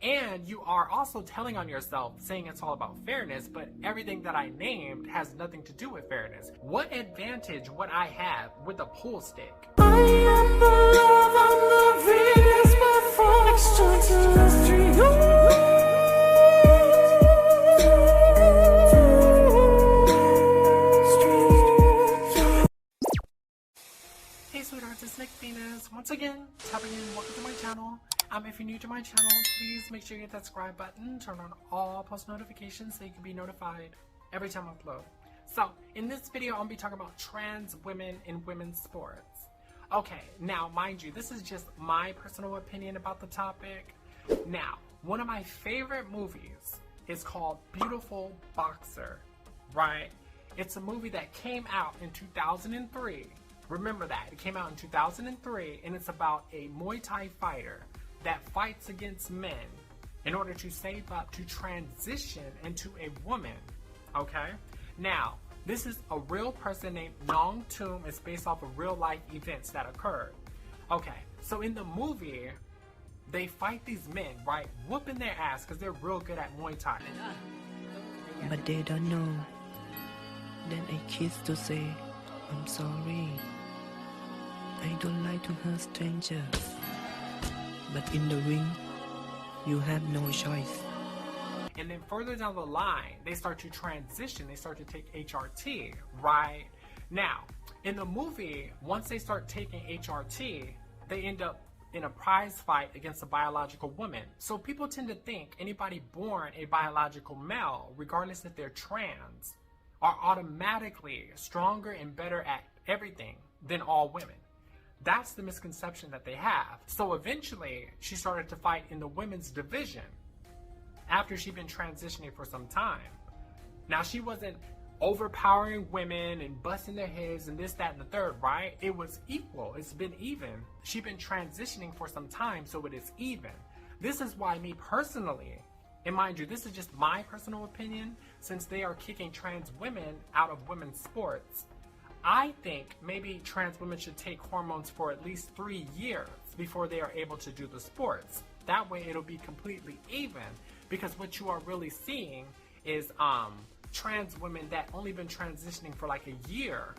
And you are also telling on yourself, saying it's all about fairness, but everything that I named has nothing to do with fairness. What advantage would I have with a pool stick? I am the love on the Venus before extraterrestrial. Hey sweethearts, it's Nick Venus. Once again, tapping in, welcome to my channel. If you're new to my channel, please make sure you hit that subscribe button, turn on all post notifications so you can be notified every time I upload. So, in this video, I'm going to be talking about trans women in women's sports. Okay, now, mind you, this is just my personal opinion about the topic. Now, one of my favorite movies is called Beautiful Boxer, right? It's a movie that came out in 2003. Remember that. It came out in 2003, and it's about a Muay Thai fighter that fights against men in order to save up to transition into a woman, okay? Now, this is a real person named Nong Toom. It's based off of real life events that occurred. Okay, so in the movie, they fight these men, right? Whooping their ass because they're real good at Muay Thai. But they don't know. Then I kiss to say, I'm sorry. I don't like to hurt strangers. But in the ring, you have no choice. And then further down the line, they start to transition. They start to take HRT, right? Now, in the movie, once they start taking HRT, they end up in a prize fight against a biological woman. So people tend to think anybody born a biological male, regardless if they're trans, are automatically stronger and better at everything than all women. That's the misconception that they have. So eventually, she started to fight in the women's division after she'd been transitioning for some time. Now, she wasn't overpowering women and busting their heads and this, that, and the third, right? It was equal. It's been even. She'd been transitioning for some time, so it is even. This is why me personally, and mind you, this is just my personal opinion, since they are kicking trans women out of women's sports, I think maybe trans women should take hormones for at least 3 years before they are able to do the sports. That way it'll be completely even, because what you are really seeing is trans women that only been transitioning for like a year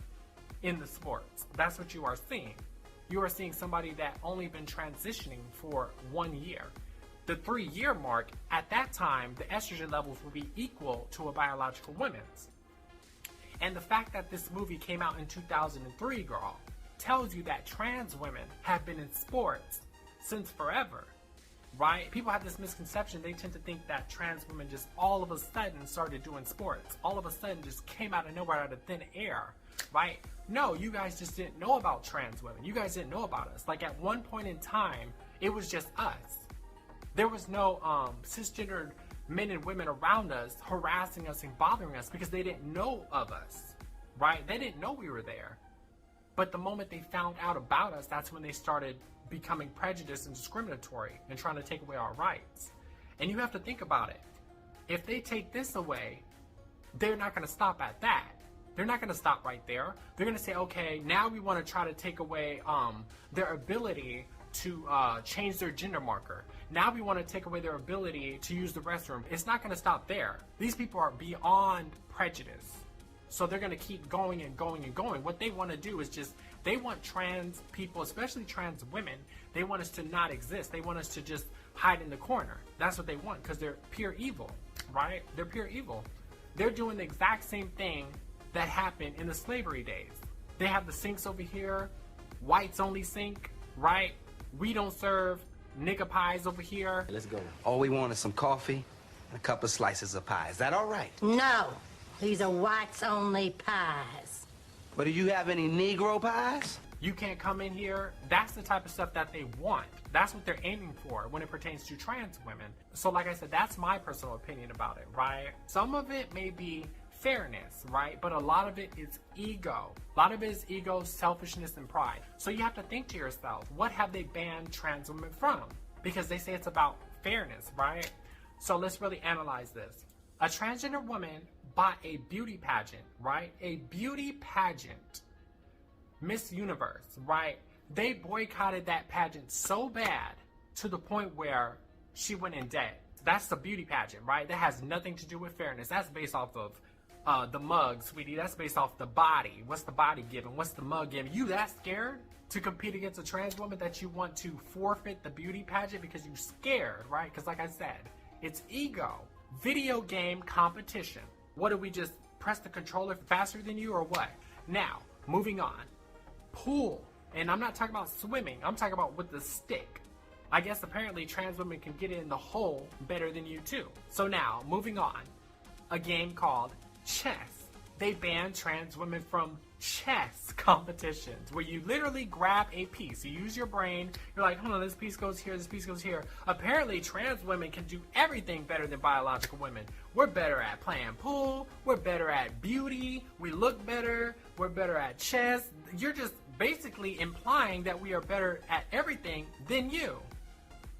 in the sports. That's what you are seeing. You are seeing somebody that only been transitioning for 1 year. The 3-year mark, at that time, the estrogen levels will be equal to a biological woman's. And the fact that this movie came out in 2003, girl, tells you that trans women have been in sports since forever, right? People have this misconception. They tend to think that trans women just all of a sudden started doing sports. All of a sudden just came out of nowhere, out of thin air, right? No, you guys just didn't know about trans women. You guys didn't know about us. Like at one point in time, it was just us. There was no cisgendered men and women around us harassing us and bothering us because they didn't know of us, right? They didn't know we were there. But the moment they found out about us, that's when they started becoming prejudiced and discriminatory and trying to take away our rights. And you have to think about it. If they take this away, they're not going to stop at that. They're not going to stop right there. They're going to say, okay, now we want to try to take away their ability to change their gender marker. Now we want to take away their ability to use the restroom. It's not going to stop there. These people are beyond prejudice. So they're going to keep going and going and going. What they want to do is just, they want trans people, especially trans women, they want us to not exist. They want us to just hide in the corner. That's what they want, because they're pure evil, right? They're pure evil. They're doing the exact same thing that happened in the slavery days. They have the sinks over here, whites only sink, right? We don't serve nigga pies over here. Let's go. All we want is some coffee and a couple of slices of pie. Is that all right? No, these are whites-only pies. But do you have any Negro pies? You can't come in here. That's the type of stuff that they want. That's what they're aiming for when it pertains to trans women. So like I said, that's my personal opinion about it, right? Some of it may be fairness, right? But a lot of it is ego. A lot of it is ego, selfishness, and pride. So you have to think to yourself, what have they banned trans women from? Because they say it's about fairness, right? So let's really analyze this. A transgender woman bought a beauty pageant, right? A beauty pageant. Miss Universe, right? They boycotted that pageant so bad to the point where she went in debt. That's the beauty pageant, right? That has nothing to do with fairness. That's based off of the mug, sweetie. That's based off the body. What's the body giving? What's the mug giving? You that scared to compete against a trans woman that you want to forfeit the beauty pageant because you're scared, right? Because like I said, it's ego. Video game competition. What do we just press the controller faster than you or what? Now, moving on. Pool. And I'm not talking about swimming. I'm talking about with the stick. I guess apparently trans women can get in the hole better than you too. So now, moving on. A game called chess. They banned trans women from chess competitions where you literally grab a piece. You use your brain. You're like, hold on, this piece goes here, this piece goes here. Apparently, trans women can do everything better than biological women. We're better at playing pool. We're better at beauty. We look better. We're better at chess. You're just basically implying that we are better at everything than you.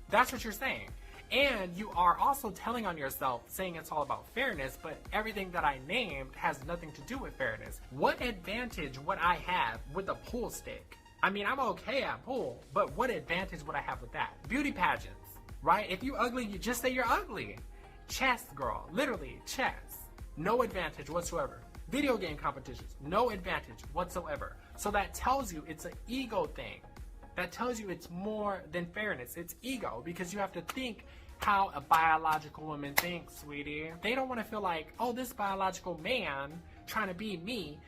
That's what you're saying. And you are also telling on yourself, saying it's all about fairness, but everything that I named has nothing to do with fairness. What advantage would I have with a pool stick? I mean, I'm okay at pool, but what advantage would I have with that? Beauty pageants, right? If you're ugly, you just say you're ugly. Chess, girl, literally, chess. No advantage whatsoever. Video game competitions, no advantage whatsoever. So that tells you it's an ego thing. That tells you it's more than fairness. It's ego, because you have to think how a biological woman thinks, sweetie. They don't want to feel like, oh, this biological man trying to beat me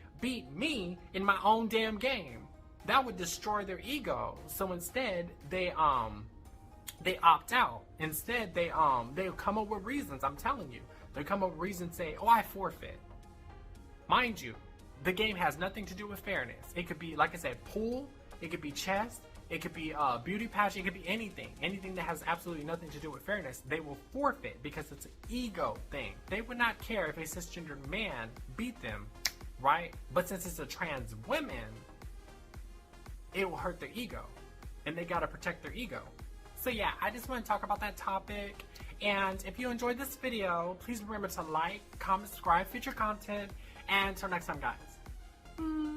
in my own damn game. That would destroy their ego. So instead, they opt out. Instead, they'll come up with reasons. I'm telling you, they come up with reasons, say, oh, I forfeit. Mind you, the game has nothing to do with fairness. It could be, like I said, pool. It could be chess. It could be beauty pageant. It could be anything. Anything that has absolutely nothing to do with fairness, they will forfeit because it's an ego thing. They would not care if a cisgendered man beat them, right? But since it's a trans woman, it will hurt their ego. And they got to protect their ego. So yeah, I just want to talk about that topic. And if you enjoyed this video, please remember to like, comment, subscribe, future content. And until next time, guys.